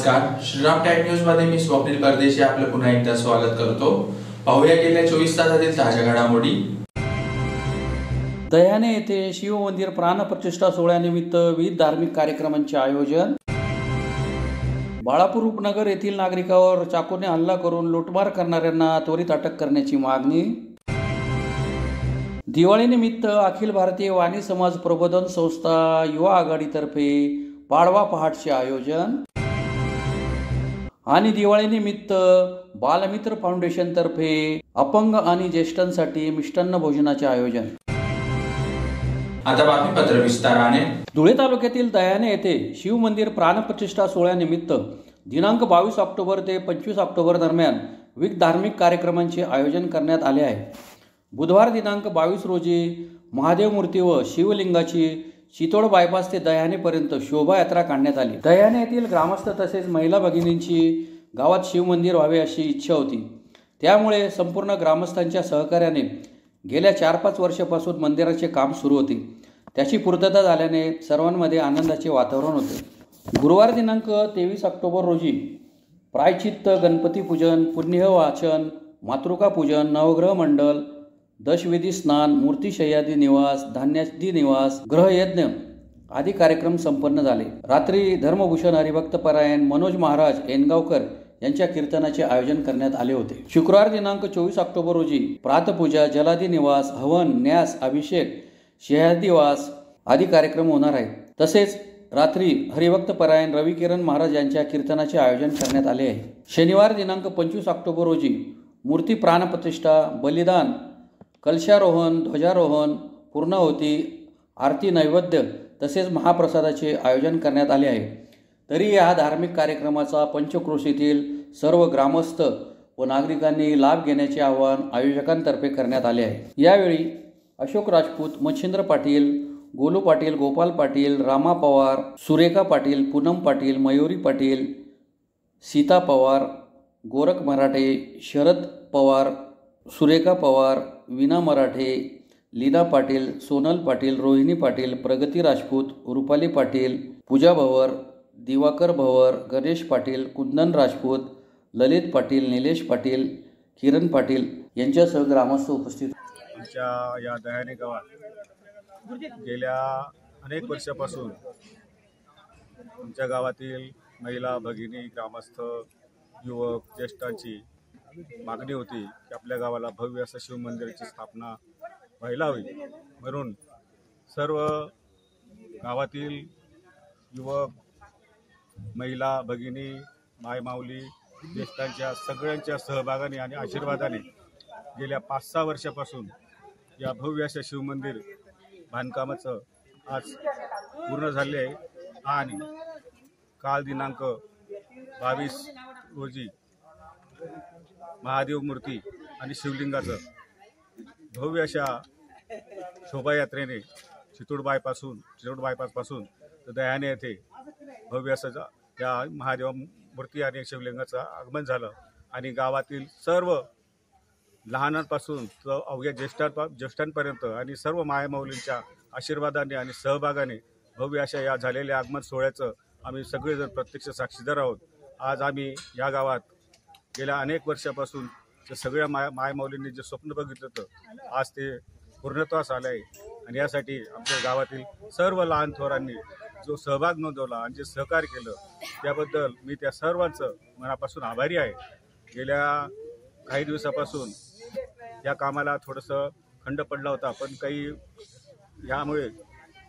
नमस्कार, Shriram time news मध्ये मी स्वप्नील परदेशी आपलं पुन्हा एकदा स्वागत करतो। पाहूया गेल्या 24 तासातील ताज्या घडामोडी। दह्याने येथे शिव मंदिर प्राणप्रतिष्ठा सोहळ्यानिमित्त विविध धार्मिक कार्यक्रमांचे आयोजन। बाळापूर उपनगर येथील नागरिकांवर चाकूने हल्ला करून लुटमार करणाऱ्यांना त्वरित अटक करण्याची मागणी। दिवाळीनिमित्त अखिल भारतीय वाणी समाज प्रबोधन संस्था युवा आघाडीतर्फे पाडवा पहाटचे आयोजन आणि दिवाळीनिमित्त बालमित्र फाउंडेशन तर्फे अपंग आणि ज्येष्ठांसाठी मिष्टान्न भोजनाचे आयोजन। आता बातमीपत्र विस्ताराने। धुळे तालुक्यातील दह्याने येथे शिव मंदिर प्राणप्रतिष्ठा सोहळ्यानिमित्त दिनांक 22 ऑक्टोबर ते 25 ऑक्टोबर दरम्यान विविध धार्मिक कार्यक्रमांचे आयोजन करण्यात आले आहे। बुधवार दिनांक 22 रोजी महादेव मूर्ती व शिवलिंगाची चितोड बायपास ते दह्यानेपर्यंत शोभायात्रा काढण्यात आली। दह्याने येथील ग्रामस्थ तसेच महिला भगिनींची गावात शिवमंदिर व्हावे अशी इच्छा होती। त्यामुळे संपूर्ण ग्रामस्थांच्या सहकार्याने गेल्या 4-5 वर्षापासून मंदिराचे काम सुरू होते। त्याची पूर्तता झाल्याने सर्वांमध्ये आनंदाचे वातावरण होते। गुरुवार दिनांक 23 ऑक्टोबर रोजी प्रायचित्त, गणपती पूजन, पुण्य वाचन, मातृका पूजन, नवग्रह मंडल, दशविधी स्नान, मूर्ती शय्यादी निवास, धान्यादी निवास, ग्रहयज्ञ आदी कार्यक्रम संपन्न झाले। रात्री धर्मभूषण हरिभक्त परायण मनोज महाराज एनगावकर यांच्या कीर्तनाचे आयोजन करण्यात आले होते। शुक्रवार दिनांक 24 ऑक्टोबर रोजी प्रातपूजा, जलादी निवास, हवन, न्यास, अभिषेक, शय्यादिवास आदी कार्यक्रम होणार आहेत। तसेच रात्री हरिभक्त परायण रविकिरण महाराज यांच्या कीर्तनाचे आयोजन करण्यात आले आहे। शनिवार दिनांक 25 ऑक्टोबर रोजी मूर्ती प्राणप्रतिष्ठा, बलिदान, कलशारोहण, ध्वजारोहण, पूर्णाहुती, आरती, नैवेद्य तसेच महाप्रसादाचे आयोजन करण्यात आले आहे। तरी या धार्मिक कार्यक्रमाचा पंचक्रोशीतील सर्व ग्रामस्थ व नागरिकांनी लाभ घेण्याचे आवाहन आयोजकांतर्फे करण्यात आले आहे। यावेळी अशोक राजपूत, मच्छिंद्र पाटील, गोलू पाटील, गोपाल पाटील, रामा पवार, सुरेखा पाटील, पूनम पाटील, मयुरी पाटील, सीता पवार, गोरख मराठे, शरद पवार, सुरेखा पवार, वीणा मराठे, लीना पाटील, सोनल पाटील, रोहिणी पाटील, प्रगती राजपूत, रुपाली पाटील, पूजा भवर, दिवाकर भवर, गणेश पाटील, कुंदन राजपूत, ललित पाटील, निलेश पाटील, किरण पाटील यांच्यासह ग्रामस्थ उपस्थित। आमच्या या दह्याने गावात गेल्या अनेक वर्षापासून आमच्या गावातील महिला भगिनी, ग्रामस्थ, युवक, ज्येष्ठांची मागणी होती की आपल्या गावाला भव्य असं शिवमंदिराची स्थापना व्हायला हवी। म्हणून सर्व गावातील युवक, महिला भगिनी, मायमाऊली, ज्येष्ठांच्या सगळ्यांच्या सहभागाने आणि आशीर्वादाने गेल्या 5-6 वर्षापासून या भव्य अशा शिवमंदिर बांधकामाचं आज पूर्ण झाले आहे। आणि काल दिनांक 22 रोजी महादेव मूर्ती आणि शिवलिंगाचं भव्य अशा शोभायात्रेने चितोड बायपासपासून दह्याने येथे भव्य असं त्या महादेव मूर्ती आणि शिवलिंगाचं आगमन झालं। आणि गावातील सर्व लहानांपासून तर अवघ्या ज्येष्ठांपर्यंत आणि सर्व मायमाऊलींच्या आशीर्वादाने आणि सहभागाने भव्य अशा या झालेल्या आगमन सोहळ्याचं आम्ही सगळेजण प्रत्यक्ष साक्षीदार आहोत। आज आम्ही या गावात गेल्या अनेक वर्षापासून सगळ्या मायमाऊलींनी जे स्वप्न बघितलं होतं आज ते पूर्णत्वास आलं आहे। आणि यासाठी आमच्या गावातील सर्व लहान थोरांनी जो सहभाग नोंदवला आणि जे सहकार्य केलं त्याबद्दल मी त्या सर्वांचं मनापासून आभारी आहे। गेल्या काही दिवसापासून या कामाला थोडंसं खंड पडला होता, पण काही यामुळे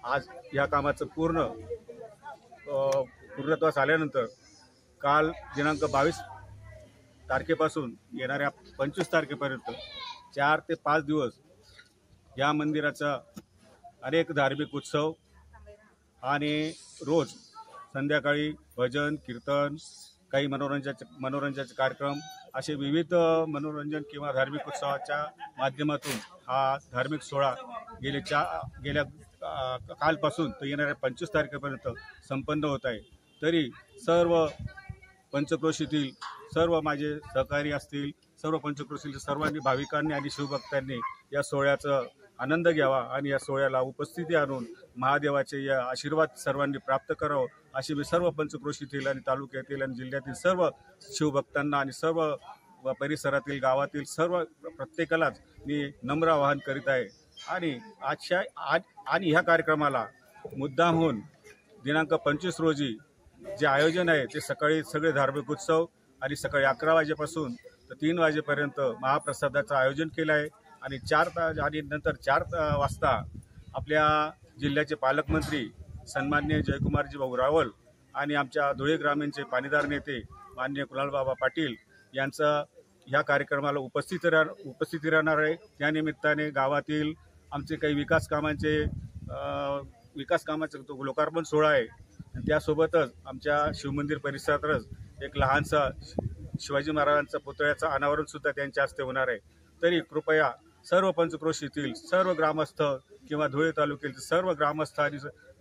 आज या कामाचं पूर्णत्वास आल्यानंतर काल दिनांक 22 तारखेपासून येणाऱ्या 25 तारखेपर्यंत 4 ते 5 दिवस या मंदिराचा अनेक धार्मिक उत्सव आणि रोज संध्याकाळी भजन, कीर्तन, काही मनोरंजनाचे कार्यक्रम असे विविध मनोरंजन किंवा धार्मिक उत्सवाच्या माध्यमातून हा धार्मिक सोहळा गेल्या कालपासून तर येणाऱ्या 25 तारखेपर्यंत संपन्न होत आहे। तरी सर्व पंचक्रोशीतील सर्व माझे सहकारी असतील, सर्व पंचक्रोशीतील सर्वांनी, भाविकांनी आणि शिवभक्तांनी या सोहळ्याचं आनंद घ्यावा आणि या सोहळ्याला उपस्थिती आणून महादेवाचे या आशीर्वाद सर्वांनी प्राप्त करावं अशी मी सर्व पंचक्रोशीतील आणि तालुक्यातील आणि जिल्ह्यातील सर्व शिवभक्तांना आणि सर्व परिसरातील गावातील सर्व प्रत्येकालाच मी नम्र आवाहन करीत आहे। आणि आणि ह्या कार्यक्रमाला मुद्दामहून दिनांक 25 रोजी जे आयोजन आहे ते सकाळी सगळे धार्मिक उत्सव आणि सकाळी 11 वाजेपासून तर 3 वाजेपर्यंत महाप्रसादाचं आयोजन केलं आहे आणि 4 वाजता आपल्या जिल्ह्याचे पालकमंत्री सन्माननीय जयकुमारजी भाऊ रावल आणि आमच्या धुळे ग्रामीणचे पाणीदार नेते माननीय कुणालबाबा पाटील यांचं ह्या कार्यक्रमाला उपस्थिती राहणार आहे। त्यानिमित्ताने गावातील आमचे काही विकास कामाचे लोकार्पण सोहळा आहे आणि त्यासोबतच आमच्या शिवमंदिर परिसरातच एक लहानसा शिवाजी महाराजांचा पुतळ्याचं अनावरण सुद्धा त्यांच्या हस्ते होणार आहे। तरी कृपया सर्व पंचक्रोशीतील सर्व ग्रामस्थ किंवा धुळे तालुक्यातील सर्व ग्रामस्थ आणि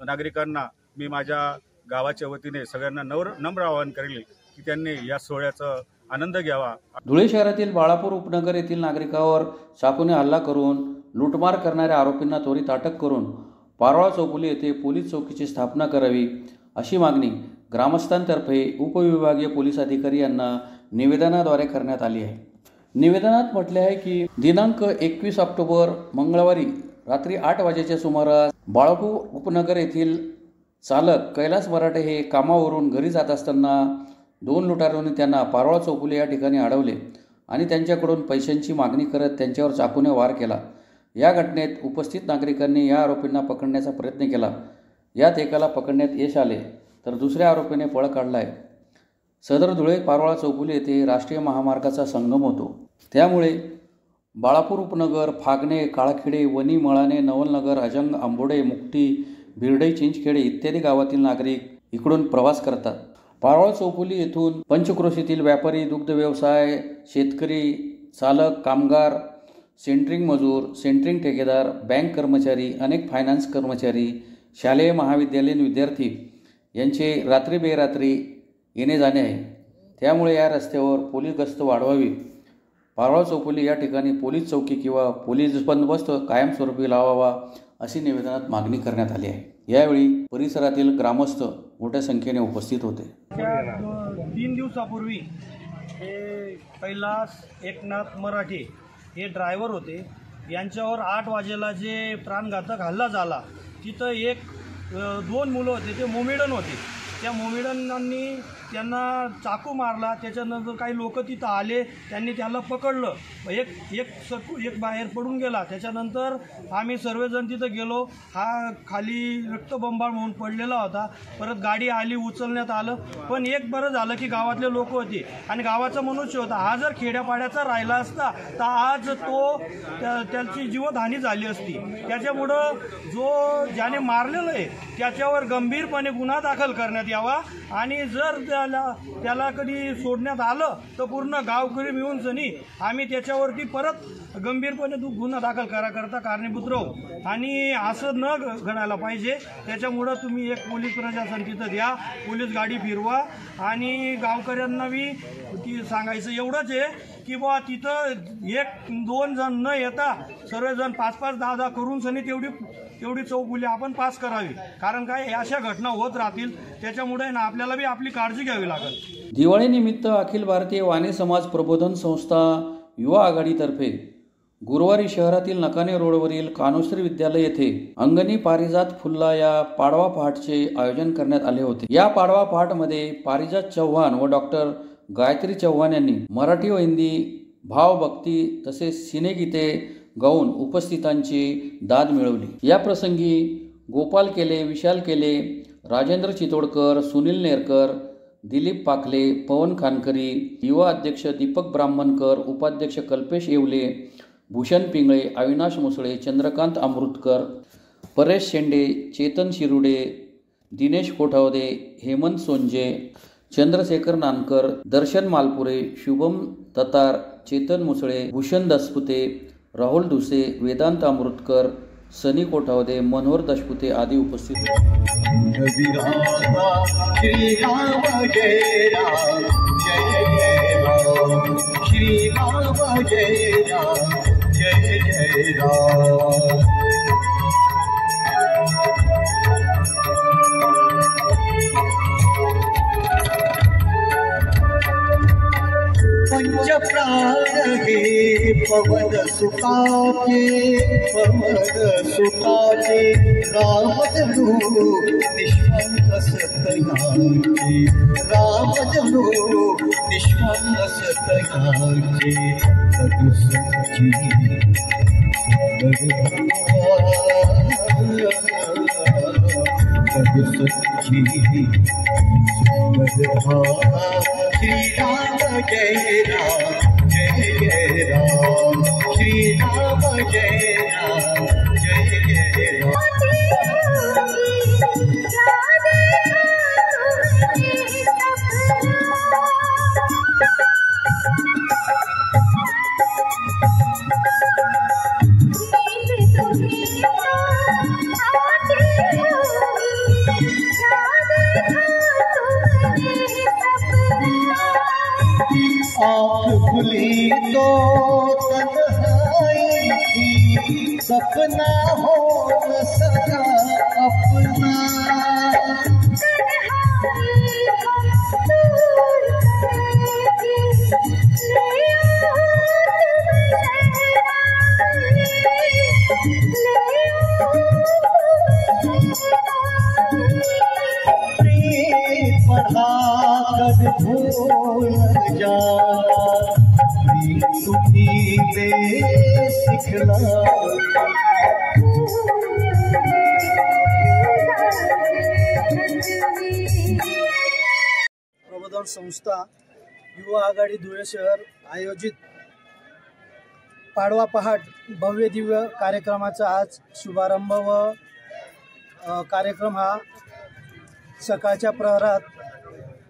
नागरिकांना मी माझ्या गावाच्या वतीने सगळ्यांना नम्र आवाहन करेल की त्यांनी या सोहळ्याचा आनंद घ्यावा। धुळे शहरातील बाळापूर उपनगर येथील नागरिकावर चाकूने हल्ला करून लूटमार करणाऱ्या आरोपींना त्वरित अटक करून पारोळा चौफुली येथे पोलीस चौकीची स्थापना करावी अशी मागणी ग्रामस्थांतर्फे उपविभागीय पोलीस अधिकारी यांना निवेदनाद्वारे करण्यात आली आहे। निवेदनात म्हटले आहे की दिनांक 21 ऑक्टोबर मंगळवारी रात्री 8 वाजेच्या सुमारास बाळापूर उपनगर येथील चालक कैलास मराठे हे कामावरून घरी जात असताना 2 लुटारूंनी त्यांना पारोळा चौफुली या ठिकाणी अडवले आणि त्यांच्याकडून पैशांची मागणी करत त्यांच्यावर चाकूने वार केला। या घटनेत उपस्थित नागरिकांनी या आरोपींना पकडण्याचा प्रयत्न केला। यात एकाला पकडण्यात यश आले तर दुसऱ्या आरोपीने पळ काढला आहे। सदर धुळे पारोळा चौफुली येथे राष्ट्रीय महामार्गाचा संगम होतो, त्यामुळे बाळापूर उपनगर, फागणे, काळखेडे, वनी, मळाणे, नवलनगर, अजंग, आंबोडे, मुक्टी, बिरडई, चिंचखेडे इत्यादी गावातील नागरिक इकडून प्रवास करतात। पारोळा चौफुली येथून पंचक्रोशीतील व्यापारी, दुग्ध व्यवसाय, शेतकरी, चालक, कामगार, सेंट्रिंग मजूर, सेंट्रिंग ठेकेदार, बँक कर्मचारी, अनेक फायनान्स कर्मचारी, शालेय महाविद्यालयीन विद्यार्थी यांचे रात्री बेरात्री येणे जाणे आहे। त्यामुळे या रस्त्यावर पोलीस गस्त वाढवावी। पारोळा चौफुली या ठिकाणी पोलीस चौकी किंवा पोलीस बंदोबस्त कायमस्वरूपी लावावा अशी निवेदनात मागणी करण्यात आली आहे। यावेळी परिसरातील ग्रामस्थ मोठ्या संख्येने उपस्थित होते। 3 दिवसापूर्वी हे कैलास एकनाथ मराठे हे ड्रायव्हर होते, यांच्यावर 8 वाजेला जे प्राणघातक हल्ला झाला तिथं 2 मुलं होते, ते मोमेडन होते। त्या मोमेडनांनी त्यांना चाकू मारला। त्याच्यानंतर काही लोक तिथं आले, त्यांनी त्याला पकडलं। एक बाहेर पडून गेला। त्याच्यानंतर आम्ही सर्वजण तिथं गेलो। हा खाली रक्तबंबाळ म्हणून पडलेला होता। परत गाडी आली, उचलण्यात आलं। पण एक बरं झालं की गावातले लोक होते आणि गावाचा मनुष्य होता। हा जर खेड्यापाड्याचा राहिला असता तर आज त्याची जीवहानी झाली असती। त्याच्यामुळं ज्याने मारलेलं आहे त्याच्यावर गंभीरपणे गुन्हा दाखल करण्यात यावा आणि जर त्याला कधी सोडण्यात आलं तर पूर्ण गावकरी मिळून सनी आम्ही त्याच्यावरती परत गंभीरपणे गुन्हा दाखल करता कारणीभूत राहू आणि असं न घडायला पाहिजे। त्याच्यामुळं तुम्ही एक पोलीस प्रशासन तिथं द्या, पोलीस गाडी फिरवा आणि गावकऱ्यांना बी ती सांगायचं एवढंच आहे की बा तिथं 1-2 जण न येता सर्वजण 5-5, 10-10 करून सनी तेवढी चौफुली आपण पास करावी। कारण काय अशा घटना होत राहतील, त्याच्यामुळे ना आपल्याला बी आपली काळजी घ्यावी लागेल। दिवाळीनिमित्त अखिल भारतीय वाणी समाज प्रबोधन संस्था युवा आघाडीतर्फे गुरुवारी शहरातील नकाने रोडवरील कानोश्री विद्यालय येथे अंगणी पारिजात फुल्ला या पाडवा पहाटचे आयोजन करण्यात आले होते। या पाडवा पहाटमध्ये पारिजात चव्हाण व डॉक्टर गायत्री चव्हाण यांनी मराठी व हिंदी भावभक्ती तसेच सिनेगीते गाऊन उपस्थितांची दाद मिळवली। या प्रसंगी गोपाल केले, विशाल केले, राजेंद्र चितोडकर, सुनील नेरकर, दिलीप पाखले, पवन खानकरी, युवा अध्यक्ष दीपक ब्राह्मणकर, उपाध्यक्ष कल्पेश येवले, भूषण पिंगळे, अविनाश मुसळे, चंद्रकांत अमृतकर, परेश शेंडे, चेतन शिरुडे, दिनेश कोठावदे, हेमंत सोंजे, चंद्रशेखर नानकर, दर्शन मालपुरे, शुभम ततार, चेतन मुसळे, भूषण दसपुते, राहुल दुसे, वेदांत अमृतकर, सनी कोठावदे, मनोहर दशपुते आदी उपस्थित होते। जय जय राम। पंच प्राण हे पवन सुखाचे, पवन सुखाचे रामजनू निष्पन्न सतयाचे, रामजनू निष्पन्न सतयाचे सदुसची सदुसची श्री राम जय राम जय जय राम, श्री राम जय राम जय जय राम। आँख खुली तो तन्हाई की, सपना हो न सका अपना। पढ़ा कर भूल जा, सुखी दे सिखला। प्रबोधन संस्था युवा आघाडी धुळे शहर आयोजित पाडवा पहाट भव्य दिव्य कार्यक्रमाचा आज शुभारंभ व कार्यक्रम हा सकाळच्या प्रहरात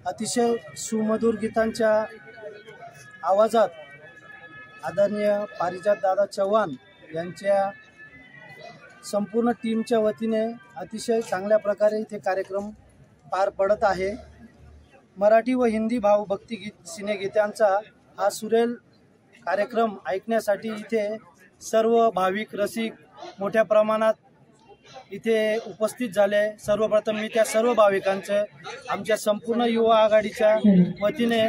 अतिशय सुमधुर गीतांच्या आवाजात आदरणीय पारिजात दादा चव्हाण यांच्या संपूर्ण टीमच्या वतीने अतिशय चांगल्या प्रकारे इथे कार्यक्रम पार पडत आहे। मराठी व हिंदी भावभक्ती सिनेगीतांचा हा सुरेल कार्यक्रम ऐकण्यासाठी इथे सर्व भाविक रसिक मोठ्या प्रमाणात इथे उपस्थित झाले। सर्वप्रथम मी त्या सर्व भाविकांचे आमच्या संपूर्ण युवा आघाडीच्या वतीने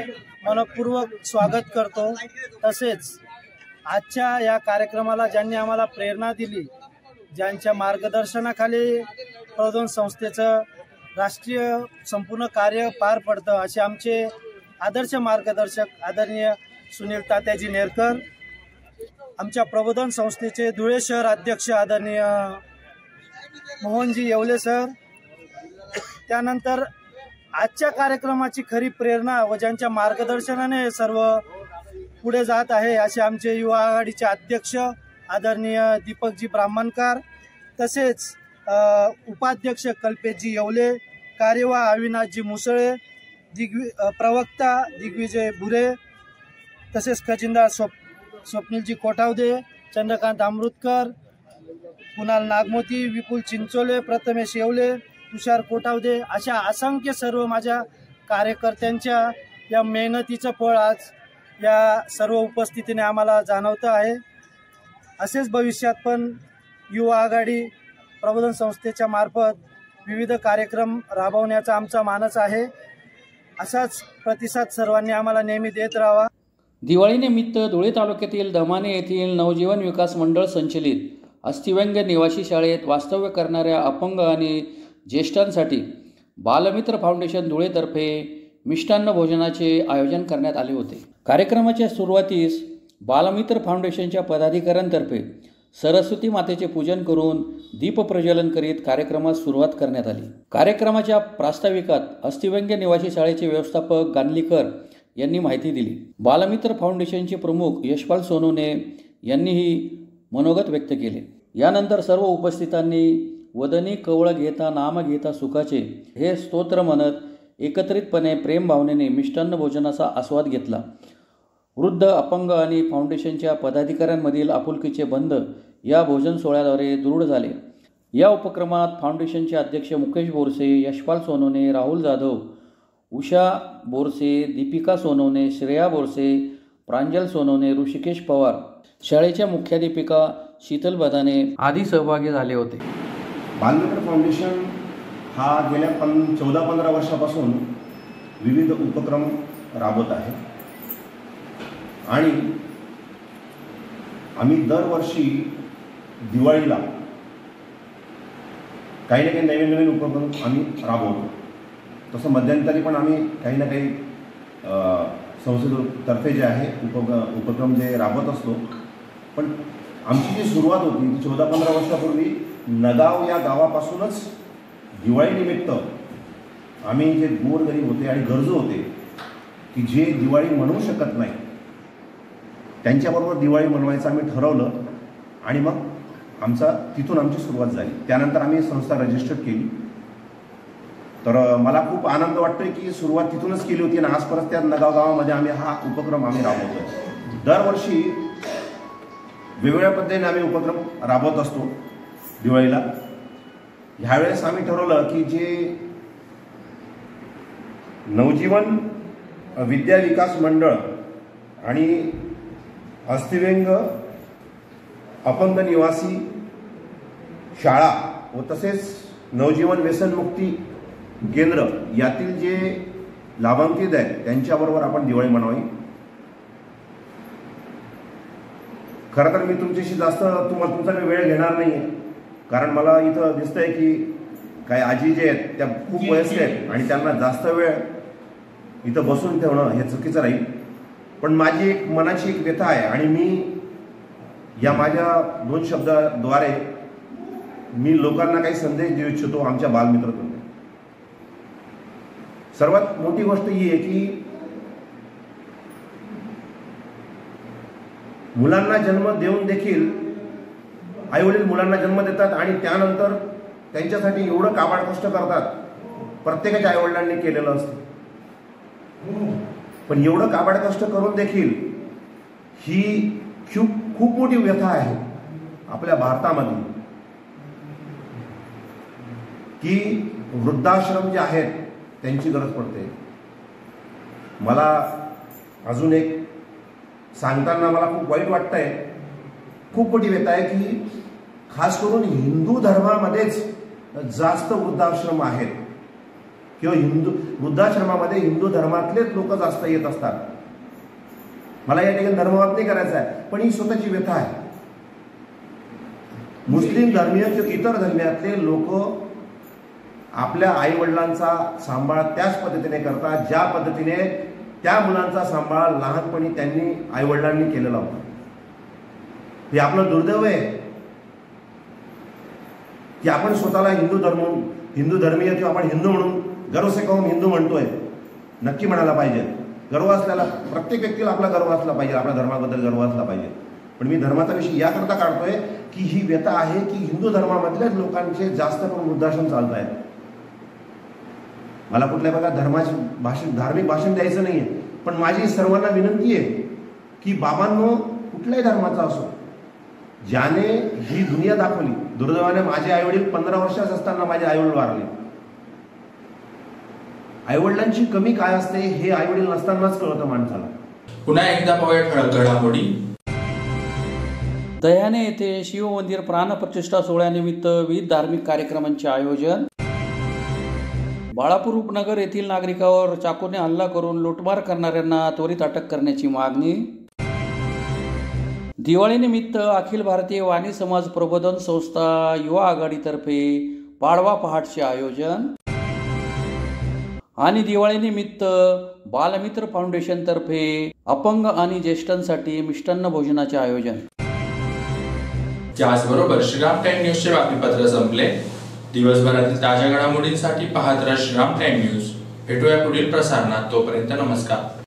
मनपूर्वक स्वागत करतो। तसेच आजच्या या कार्यक्रमाला ज्यांनी आम्हाला प्रेरणा दिली, ज्यांच्या मार्गदर्शनाखाली प्रबोधन संस्थेचं राष्ट्रीय संपूर्ण कार्य पार पडतं, असे आमचे आदर्श मार्गदर्शक आदरणीय सुनील तात्याजी नेरकर, आमच्या प्रबोधन संस्थेचे धुळे शहर अध्यक्ष आदरणीय मोहनजी येवले सर, त्यानंतर आजच्या कार्यक्रमाची खरी प्रेरणा व ज्यांच्या मार्गदर्शनाने सर्व पुढे जात आहे असे आमचे युवा आघाडीचे अध्यक्ष आदरणीय दीपकजी ब्राह्मणकर, तसेच उपाध्यक्ष कल्पेशजी येवले, कार्यवाह अविनाशजी मुसळे, प्रवक्ता दिग्विजय भुरे, तसेच खजिनदार स्वप्नीलजी कोठावदे, चंद्रकांत अमृतकर, कुणाल नागमोती, विपुल चिंचोले, प्रथमेश येवले, तुषार कोठावदे, अशा असंख्य सर्व माझ्या कार्यकर्त्यांच्या या मेहनतीचं फळ आज या सर्व उपस्थितीने आम्हाला जाणवतं आहे। असेच भविष्यात पण युवा आघाडी प्रबोधन संस्थेच्या मार्फत विविध कार्यक्रम राबवण्याचा आमचा मानस आहे। असाच प्रतिसाद सर्वांनी आम्हाला नेहमी देत राहावा। दिवाळीनिमित्त धुळे तालुक्यातील दमाणे येथील नवजीवन विकास मंडळ संचलित अस्थिव्यंग निवासी शाळेत वास्तव्य करणाऱ्या अपंग आणि ज्येष्ठांसाठी बालमित्र फाउंडेशन धुळेतर्फे मिष्टान्न भोजनाचे आयोजन करण्यात आले होते। कार्यक्रमाच्या सुरुवातीस बालमित्र फाउंडेशनच्या पदाधिकाऱ्यांतर्फे सरस्वती मातेचे पूजन करून दीपप्रज्वलन करीत कार्यक्रमास सुरुवात करण्यात आली। कार्यक्रमाच्या प्रास्ताविकात अस्थिव्यंग निवासी शाळेचे व्यवस्थापक गांधलीकर यांनी माहिती दिली। बालमित्र फाउंडेशनचे प्रमुख यशपाल सोनवणे यांनीही मनोगत व्यक्त केले। यानंतर सर्व उपस्थितांनी वदनी कवळ घेता नाम घेता सुखाचे हे स्तोत्र म्हणत एकत्रितपणे प्रेम भावनेने मिष्टान्न भोजनाचा आस्वाद घेतला। वृद्ध, अपंग आणि फाउंडेशनच्या पदाधिकाऱ्यांमधील आपुलकीचे बंध या भोजन सोहळ्याद्वारे दृढ झाले। या उपक्रमात फाउंडेशनचे अध्यक्ष मुकेश बोरसे, यशपाल सोनवणे, राहुल जाधव, उषा बोरसे, दीपिका सोनवणे, श्रेया बोरसे, प्रांजल सोनवणे, ऋषिकेश पवार, शाळेच्या मुख्याध्यापिका शीतल बदाने आदी सहभागी झाले होते. बालमित्र फाउंडेशन हा गेल्या 14-15 वर्षापासून विविध उपक्रम राबवत आहे आणि आम्ही दरवर्षी दिवाळीला काही ना काही नवीन उपक्रम आम्ही राबवतो. तसं मध्यंतरी पण आम्ही काही ना काही संस्थेतर्फे जे आहे उपक्रम जे राबवत असतो. पण आमची जी सुरुवात होती ती 14-15 वर्षापूर्वी नगाव या गावापासूनच दिवाळीनिमित्त आम्ही जे गोरगरीब होते आणि गरजू होते की जे दिवाळी मनवू शकत नाही त्यांच्याबरोबर दिवाळी मनवायचं आम्ही ठरवलं आणि मग तिथून आमची सुरुवात झाली. त्यानंतर आम्ही संस्था रजिस्टर केली. तर मला खूप आनंद वाटतोय की सुरुवात तिथूनच केली होती आणि आज परत त्या नगाव गावामध्ये आम्ही हा उपक्रम राबवतो. दरवर्षी वेगवेगळ्या पद्धतीने आम्ही उपक्रम राबवत असतो दिवाळीला. ह्यावेळेस आम्ही ठरवलं की जे नवजीवन विद्या विकास मंडळ आणि अस्थिव्यंग अपंग निवासी शाळा व तसेच नवजीवन व्यसनमुक्ती केंद्र यातील जे लाभान्वित आहेत त्यांच्याबरोबर आपण दिवाळी मनवावी. खरं तर मी तुमच्याशी जास्त तुमचा वेळ घेणार नाही आहे, कारण मला इथं दिसतंय की काही आजी जे आहेत त्या खूप वयस्क आहेत आणि त्यांना जास्त वेळ इथं बसून ठेवणं हे चुकीचं राहील. पण माझी एक मनाची एक व्यथा आहे आणि मी या माझ्या 2 शब्दाद्वारे मी लोकांना काही संदेश देऊ इच्छितो आमच्या बालमित्रातून. सर्वात मोठी गोष्ट ही आहे की मुलांना जन्म देऊन देखील आईवडील मुलांना जन्म देतात आणि त्यानंतर त्यांच्यासाठी एवढं काबाड कष्ट करतात. प्रत्येकाच्या आईवडिलांनी केलेलं असतं, पण एवढं काबाड कष्ट करून देखील ही खूप मोठी व्यथा आहे आपल्या भारतामध्ये की वृद्धाश्रम जे आहेत त्यांची गरज पडते. मला अजून एक सांगताना मला खूप वाईट वाटतंय, खूप मोठी व्यथा आहे की खास करून हिंदू धर्मामध्येच जास्त वृद्धाश्रम आहेत किंवा वृद्धाश्रमामध्ये हिंदू धर्मातलेच लोक जास्त येत असतात. मला या ठिकाणी धर्मवाद नाही करायचा आहे, पण ही स्वतःची व्यथा आहे. मुस्लिम धर्मीय किंवा इतर धर्मियातले लोक आपल्या आईवडिलांचा सांभाळ त्याच पद्धतीने करतात ज्या पद्धतीने त्या मुलांचा सांभाळ लहानपणी त्यांनी आईवडिलांनी केलेला होता. हे आपलं दुर्दैव आहे की आपण स्वतःला हिंदू धर्मीय किंवा आपण हिंदू म्हणून गर्व से कहून हिंदू म्हणतोय. नक्की म्हणायला पाहिजे, गर्व असल्याला प्रत्येक व्यक्तीला आपला गर्व असला पाहिजे, आपल्या धर्माबद्दल गर्व असला पाहिजे. पण मी धर्माचा विषय याकरता काढतोय की ही व्यथा आहे की हिंदू धर्मामधल्याच लोकांचे जास्त करून वृद्धाश्रम चालत आहेत. मला कुठल्या प्रकार धार्मिक भाषण द्यायचं नाहीये, पण माझी सर्वांना विनंती आहे की बाबांनो कुठल्याही धर्माचा असो, ज्याने ही दुनिया दाखवली. दुर्दैवाने माझे आईवडील 15 वर्षाचे असताना माझे आईवडील वारले. आईवडिलांची कमी काय असते हे आईवडील नसतानाच कळतं माणसाला. पुन्हा एकदा पाहूया ठळक घडामोडी. दह्याने येथे शिवमंदिर प्राणप्रतिष्ठा सोहळ्यानिमित्त विविध धार्मिक कार्यक्रमांचे आयोजन. बाळापूर उपनगर येथील नागरिकावर चाकूने हल्ला करून लुटमार करणाऱ्यांना त्वरित अटक करण्याची मागणी. दिवाळीनिमित्त अखिल भारतीय वाणी समाज प्रबोधन संस्था युवा आघाडीतर्फे पाडवा पहाटचे आयोजन. आणि दिवाळीनिमित्त बालमित्र फाउंडेशनतर्फे अपंग आणि ज्येष्ठांसाठी मिष्टान्न भोजनाचे आयोजन. त्याचबरोबर श्रीराम टाइम न्यूजचे बातमीपत्र संपले. दिवसभरातील ताज्या घडामोडींसाठी पाहत राहा श्रीराम टाइम न्यूज. भेटूया पुढील प्रसारणात. तोपर्यंत नमस्कार.